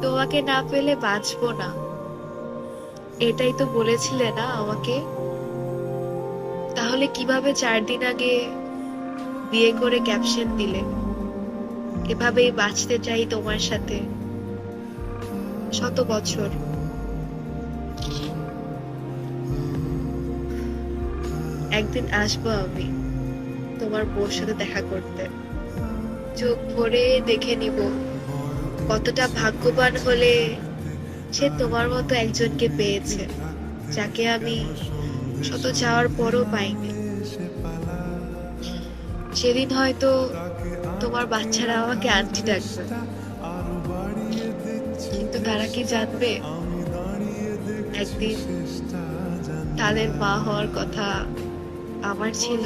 তোমাকে না পেলে বাঁচবো না, এটাই তো বলেছিলে না আমাকে। তাহলে কিভাবে 4 দিন আগে বিয়ে করে ক্যাপশন দিলে, এভাবেই বাঁচতে চাই তোমার সাথে শত বছর। একদিন আসবো আমি তোমার বউর সাথে দেখা করতে, চোখ ভরে দেখে নিব কতটা ভাগ্যবান হলে সে তোমার মতো একজনকে পেয়েছে, যাকে আমি শত চাওয়ার পরও পাইনি। সেদিন হয়তো তোমার বাচ্চারা আমাকে আন্টি ডাকবে, কিন্তু তারা কি জানবে একদিন তাদের মা হওয়ার কথা আমার ছিল।